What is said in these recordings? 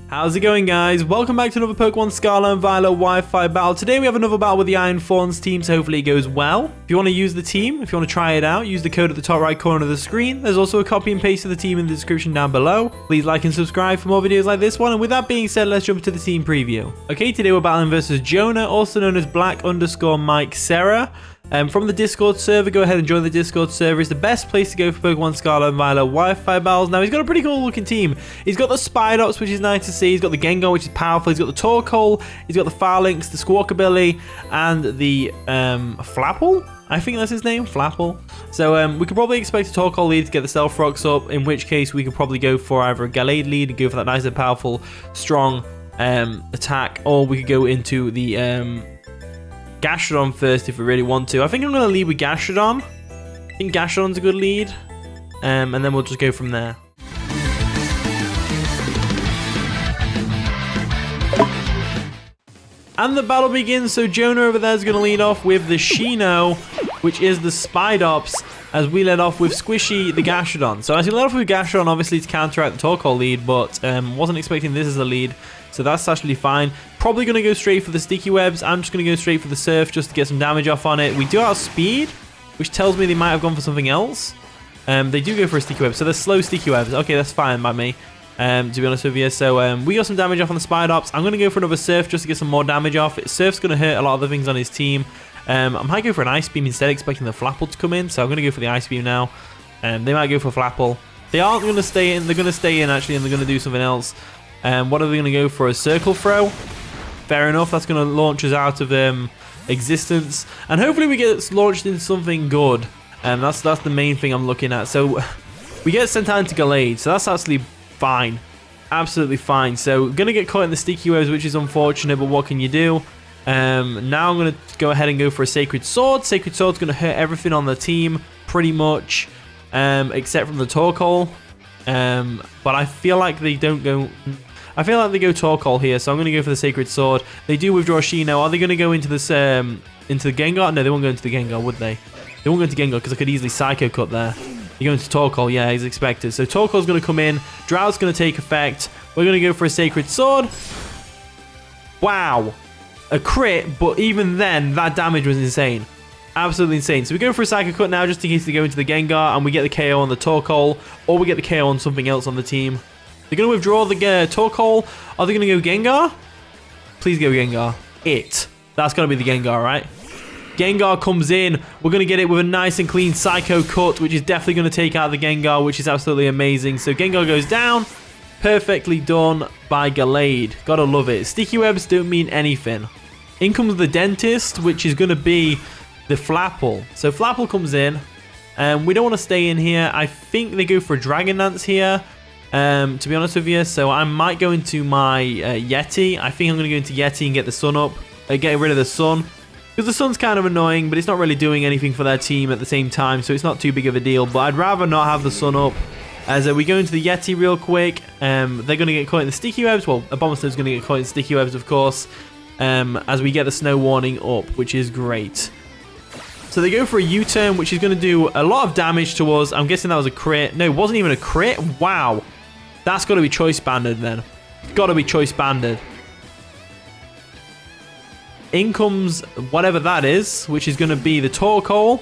How's it going, guys? Welcome back to another Pokemon Scarlet and Violet Wi-Fi battle. Today we have another battle with the Iron Fawns team, so hopefully it goes well. If you want to use the team, if you want to try it out, use the code at the top right corner of the screen. There's also a copy and paste of the team in the description down below. Please like and subscribe for more videos like this one. And with that being said, let's jump into the team preview. Okay, today we're battling versus Jonah, also known as Black_Mike Serra. From the Discord server, go ahead and join the Discord server. It's the best place to go for Pokemon Scarlet and Violet Wi-Fi battles. Now, he's got a pretty cool looking team. He's got the Spidops, which is nice to see. He's got the Gengar, which is powerful. He's got the Torkoal. He's got the Phalanx, the Squawkabilly, and the Flapple. I think that's his name, Flapple. So we could probably expect a Torkoal lead to get the Stealth Rocks up, in which case we could probably go for either a Gallade lead and go for that nice and powerful, strong attack, or we could go into the Gastrodon first if we really want to. I think I'm going to lead with Gastrodon. I think Gastrodon's a good lead. And then we'll just go from there. And the battle begins. So Jonah over there is going to lead off with the Shino, which is the Spidops, as we led off with Squishy, the Gastrodon. So as we led off with Gastrodon, obviously to counteract the Torkoal lead, but wasn't expecting this as a lead. So that's actually fine. Probably going to go straight for the Sticky Webs. I'm just going to go straight for the Surf just to get some damage off on it. We do outspeed, which tells me they might have gone for something else. They do go for a Sticky Web, so they're slow Sticky Webs. Okay, that's fine by me, to be honest with you. So we got some damage off on the Spidops. I'm going to go for another Surf just to get some more damage off. Surf's going to hurt a lot of the things on his team. I might go for an Ice Beam instead, expecting the Flapple to come in. So I'm going to go for the Ice Beam now. They might go for Flapple. They aren't going to stay in. They're going to stay in, actually, and they're going to do something else. What are they going to go for? A Circle Throw? Fair enough. That's going to launch us out of existence. And hopefully we get launched into something good. That's the main thing I'm looking at. So we get sent out into Gallade. So that's actually fine. Absolutely fine. So going to get caught in the Sticky Webs, which is unfortunate, but what can you do? Now I'm going to go ahead and go for a Sacred Sword. Sacred Sword's going to hurt everything on the team, pretty much, except from the Torkoal. But I feel like they don't go... I feel like they go Torkoal here, so I'm going to go for the Sacred Sword. They do withdraw Shino. Are they going to go into this into the Gengar? No, they won't go into the Gengar, would they? They won't go into Gengar because I could easily Psycho Cut there. You go into Torkoal, yeah, as expected. So Torkoal's going to come in. Drought's going to take effect. We're going to go for a Sacred Sword. Wow. A crit, but even then, that damage was insane. Absolutely insane. So we go for a Psycho Cut now, just in case they go into the Gengar, and we get the KO on the Torkoal, or we get the KO on something else on the team. They're going to withdraw the Torkoal. Are they going to go Gengar? Please go Gengar. That's going to be the Gengar, right? Gengar comes in. We're going to get it with a nice and clean Psycho Cut, which is definitely going to take out the Gengar, which is absolutely amazing. So Gengar goes down. Perfectly done by Gallade. Gotta love it. Sticky Webs don't mean anything. In comes the Dentist, which is going to be the Flapple. So Flapple comes in. We don't want to stay in here. I think they go for a Dragon Dance here. To be honest with you, so I might go into my Yeti. I think I'm going to go into Yeti and get the Sun up. Get rid of the Sun. Because the Sun's kind of annoying, but it's not really doing anything for their team at the same time, so it's not too big of a deal. But I'd rather not have the Sun up. As we go into the Yeti real quick, they're going to get caught in the Sticky Webs. Well, Abomasnow is going to get caught in Sticky Webs, of course, as we get the Snow Warning up, which is great. So they go for a U-turn, which is going to do a lot of damage to us. I'm guessing that was a crit. No, it wasn't even a crit. Wow. That's got to be Choice Banded then. Got to be Choice Banded. In comes whatever that is, which is going to be the Torkoal.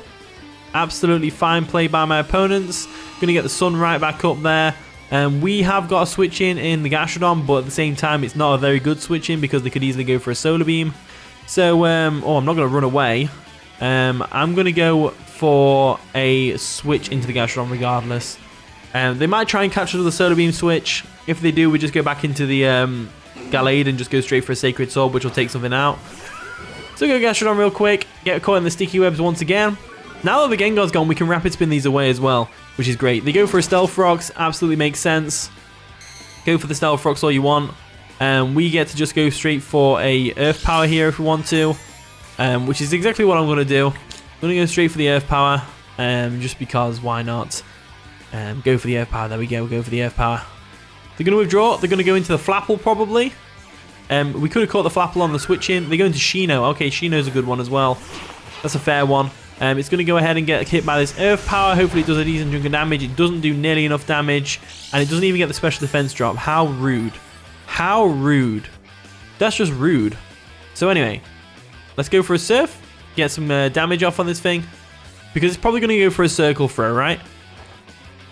Absolutely fine play by my opponents. Going to get the Sun right back up there. We have got a switch in the Gastrodon, but at the same time, it's not a very good switch in because they could easily go for a Solar Beam. So, I'm not going to run away. I'm going to go for a switch into the Gastrodon regardless. They might try and catch another Solar Beam switch. If they do, we just go back into the Gallade and just go straight for a Sacred Sword, which will take something out. So go Gastrodon real quick. Get caught in the Sticky Webs once again. Now that the Gengar's gone, we can Rapid Spin these away as well, which is great. They go for a Stealth Rocks. Absolutely makes sense. Go for the Stealth Rocks all you want. We get to just go straight for a Earth Power here if we want to, which is exactly what I'm going to do. I'm going to go straight for the Earth Power, just because, why not? Go for the Earth Power. There we go. Go for the Earth Power. They're going to withdraw. They're going to go into the Flapple probably. We could have caught the Flapple on the switch in. They go into Shino. Okay, Shino's a good one as well. That's a fair one. It's going to go ahead and get hit by this Earth Power. Hopefully it does a decent chunk of damage. It doesn't do nearly enough damage. And it doesn't even get the special defense drop. How rude. How rude. That's just rude. So anyway, let's go for a Surf. Get some damage off on this thing. Because it's probably going to go for a Circle Throw, right?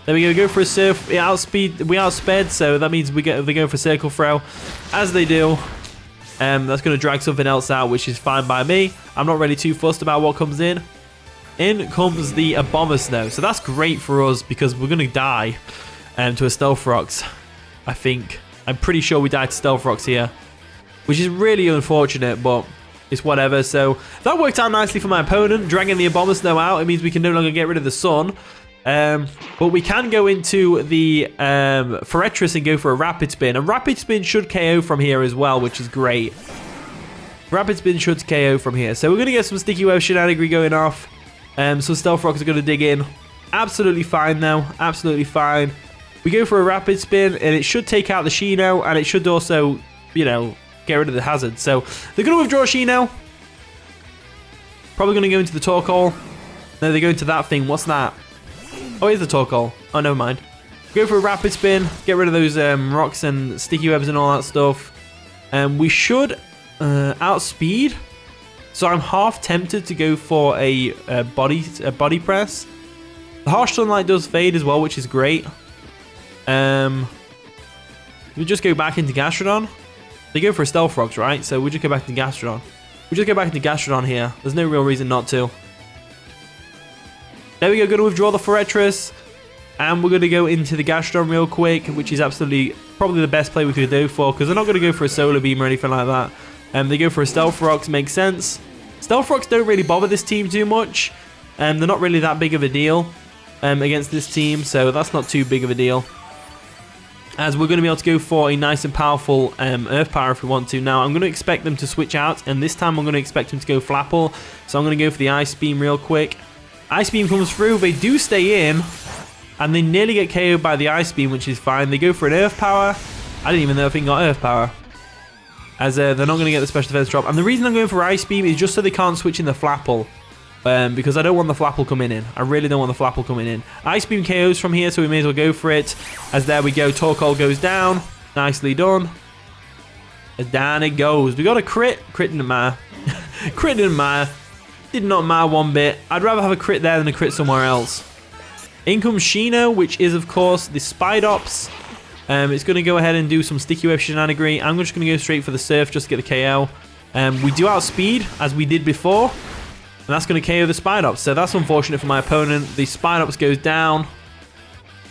There we go for a Surf. We outsped, so that means they go for Circle Throw. As they do. That's going to drag something else out, which is fine by me. I'm not really too fussed about what comes in. In comes the Abomasnow. So that's great for us because we're going to die to a Stealth Rocks. I think. I'm pretty sure we died to Stealth Rocks here. Which is really unfortunate, but it's whatever. So that worked out nicely for my opponent. Dragging the Abomasnow out. It means we can no longer get rid of the Sun. But we can go into the Forretress and go for a Rapid Spin. And Rapid Spin should KO from here as well, which is great. Rapid Spin should KO from here. So we're going to get some Sticky Web shenanigans going off. So Stealth Rocks are going to dig in. Absolutely fine though. Absolutely fine. We go for a Rapid Spin and it should take out the Shino. And it should also, you know, get rid of the Hazard. So they're going to withdraw Shino. Probably going to go into the Torkoal. No, they go into that thing. What's that? Oh, here's the Torkoal. Oh, never mind. Go for a Rapid Spin. Get rid of those rocks and Sticky Webs and all that stuff. We should outspeed. So I'm half tempted to go for a body press. The Harsh Sunlight does fade as well, which is great. We just go back into Gastrodon. They go for a Stealth Rocks, right? So we just go back into Gastrodon. We just go back into Gastrodon here. There's no real reason not to. There we go, going to withdraw the Forretress. And we're going to go into the Gastrodon real quick, which is absolutely probably the best play we could do for, because they're not going to go for a Solar Beam or anything like that. They go for a Stealth Rocks, makes sense. Stealth Rocks don't really bother this team too much. They're not really that big of a deal against this team, so that's not too big of a deal. As we're going to be able to go for a nice and powerful Earth Power if we want to. Now, I'm going to expect them to switch out, and this time I'm going to expect them to go Flapple. So I'm going to go for the Ice Beam real quick. Ice Beam comes through, they do stay in, and they nearly get KO'd by the Ice Beam, which is fine. They go for an Earth Power. I didn't even know if it got Earth Power. As they're not going to get the Special Defense drop. And the reason I'm going for Ice Beam is just so they can't switch in the Flapple. Because I don't want the Flapple coming in. I really don't want the Flapple coming in. Ice Beam KOs from here, so we may as well go for it. As there we go, Torkoal goes down. Nicely done. As down it goes. We got a crit. Crit didn't matter. Crit didn't matter. Did not matter one bit. I'd rather have a crit there than a crit somewhere else. In comes Shino, which is, of course, the Spidops. It's going to go ahead and do some Sticky Web shenanigans. I'm just going to go straight for the Surf just to get the KO. We do outspeed, as we did before. And that's going to KO the Spidops. So that's unfortunate for my opponent. The Spidops goes down.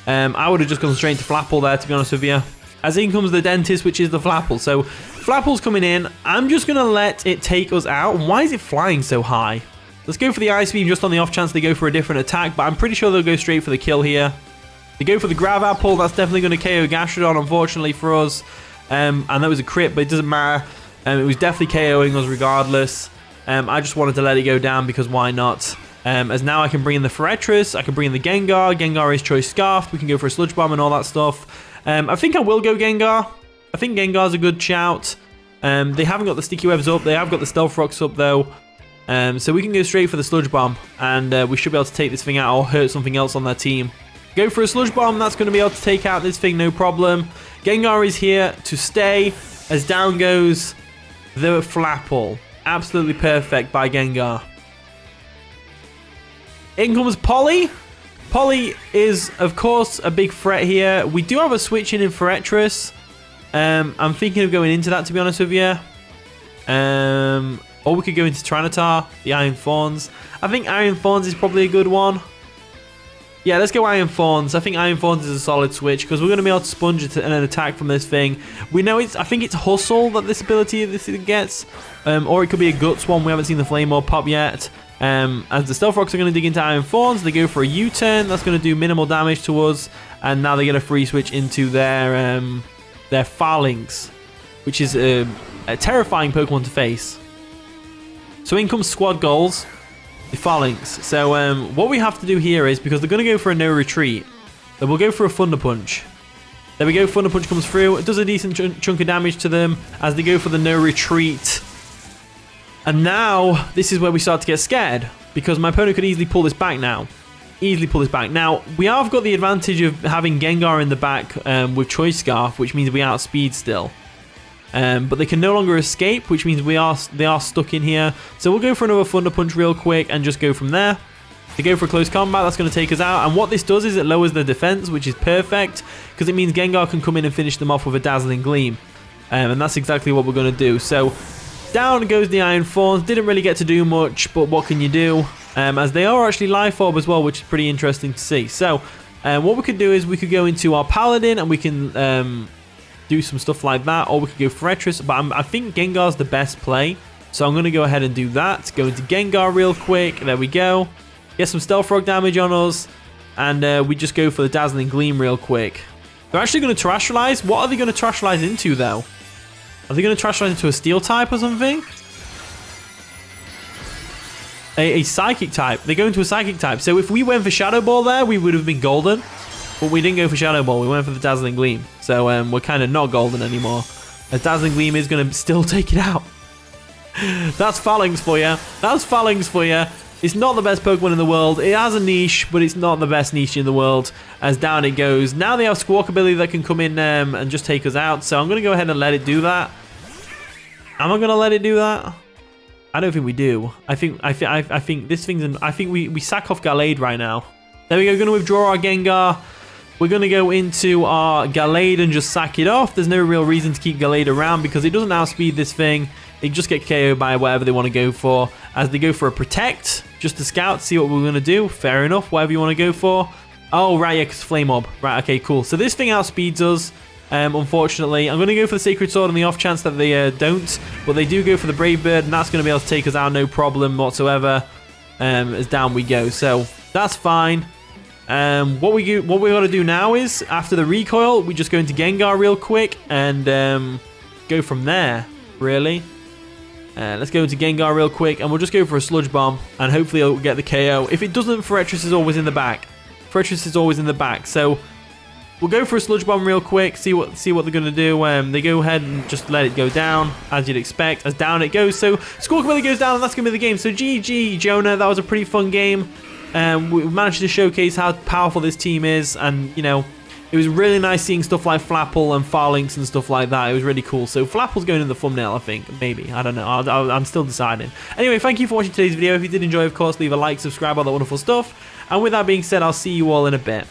I would have just gone straight to Flapple there, to be honest with you. As in comes the Dentist, which is the Flapple. So Flapple's coming in. I'm just going to let it take us out. Why is it flying so high? Let's go for the Ice Beam just on the off chance they go for a different attack. But I'm pretty sure they'll go straight for the kill here. They go for the Grav Apple. That's definitely going to KO Gastrodon, unfortunately for us. And that was a crit, but it doesn't matter. It was definitely KOing us regardless. I just wanted to let it go down because why not? As now I can bring in the Forretress. I can bring in the Gengar. Gengar is Choice Scarf. We can go for a Sludge Bomb and all that stuff. I think I will go Gengar. I think Gengar's a good shout. They haven't got the Sticky Webs up. They have got the Stealth Rocks up though. So we can go straight for the Sludge Bomb. And we should be able to take this thing out or hurt something else on their team. Go for a Sludge Bomb. That's going to be able to take out this thing, no problem. Gengar is here to stay. As down goes the Flapple. Absolutely perfect by Gengar. In comes Polly. Polly is, of course, a big threat here. We do have a switch in Forretress. I'm thinking of going into that, to be honest with you. Or we could go into Tyranitar, the Iron Thorns. I think Iron Thorns is probably a good one. Yeah, let's go Iron Thorns. I think Iron Thorns is a solid switch because we're going to be able to sponge an attack from this thing. We know I think it's Hustle that this ability gets. Or it could be a Guts one. We haven't seen the Flame Orb pop yet. As the Stealth Rocks are going to dig into Iron Thorns, they go for a U-turn. That's going to do minimal damage to us. And now they get a free switch into their Farlings, which is a terrifying Pokemon to face. So in comes Squad Goals. The Farlings. So what we have to do here is, because they're going to go for a no retreat, then we'll go for a Thunder Punch. There we go, Thunder Punch comes through. It does a decent chunk of damage to them as they go for the no retreat. And now, this is where we start to get scared, because my opponent could easily pull this back now. Easily pull this back. Now, we have got the advantage of having Gengar in the back with Choice Scarf, which means we outspeed still. But they can no longer escape, which means they are stuck in here. So we'll go for another Thunder Punch real quick and just go from there. They go for a close combat, that's going to take us out. And what this does is it lowers their defense, which is perfect, because it means Gengar can come in and finish them off with a Dazzling Gleam. And that's exactly what we're going to do. So down goes the Iron Thorns. Didn't really get to do much, but what can you do? As they are actually Life Orb as well, which is pretty interesting to see. So what we could do is we could go into our Paladin and we can do some stuff like that, or we could go Forretress, but I think Gengar's the best play. So I'm going to go ahead and do that. Go into Gengar real quick. There we go. Get some Stealth Rock damage on us, and we just go for the Dazzling Gleam real quick. They're actually going to Terastallize. What are they going to Terastallize into, though? Are they going to Terastallize into a Steel type or something? A Psychic type. They go into a Psychic type. So if we went for Shadow Ball there, we would have been golden. But we didn't go for Shadow Ball. We went for the Dazzling Gleam. So we're kind of not golden anymore. As Dazzling Gleam is going to still take it out. That's Phalanx for you. That's Phalanx for you. It's not the best Pokemon in the world. It has a niche, but it's not the best niche in the world. As down it goes. Now they have Squawk ability that can come in and just take us out. So I'm going to go ahead and let it do that. Am I going to let it do that? I don't think we do. I think this thing's. I think we sack off Gallade right now. There we go. We're going to withdraw our Gengar. We're going to go into our Gallade and just sack it off. There's no real reason to keep Gallade around because it doesn't outspeed this thing. They just get KO'd by whatever they want to go for. As they go for a Protect, just to scout, see what we're going to do. Fair enough, whatever you want to go for. Oh, right, yeah, because Flame Orb. Right, okay, cool. So this thing outspeeds us, unfortunately. I'm going to go for the Sacred Sword on the off chance that they don't. But they do go for the Brave Bird, and that's going to be able to take us out, no problem whatsoever. As down we go. So that's fine. What we got to do now is, after the recoil, we just go into Gengar real quick and go from there, really. Let's go into Gengar real quick, and we'll just go for a Sludge Bomb, and hopefully it'll get the KO. If it doesn't, Forretress is always in the back. Forretress is always in the back, so we'll go for a Sludge Bomb real quick, see what they're going to do. They go ahead and just let it go down, as you'd expect, as down it goes. So Squawk ability goes down, and that's going to be the game. So GG, Jonah, that was a pretty fun game. We managed to showcase how powerful this team is, and, you know, it was really nice seeing stuff like Flapple and Phalanx and stuff like that. It was really cool. So Flapple's going in the thumbnail, I think. Maybe. I don't know. I'm still deciding. Anyway, thank you for watching today's video. If you did enjoy, of course, leave a like, subscribe, all that wonderful stuff. And with that being said, I'll see you all in a bit.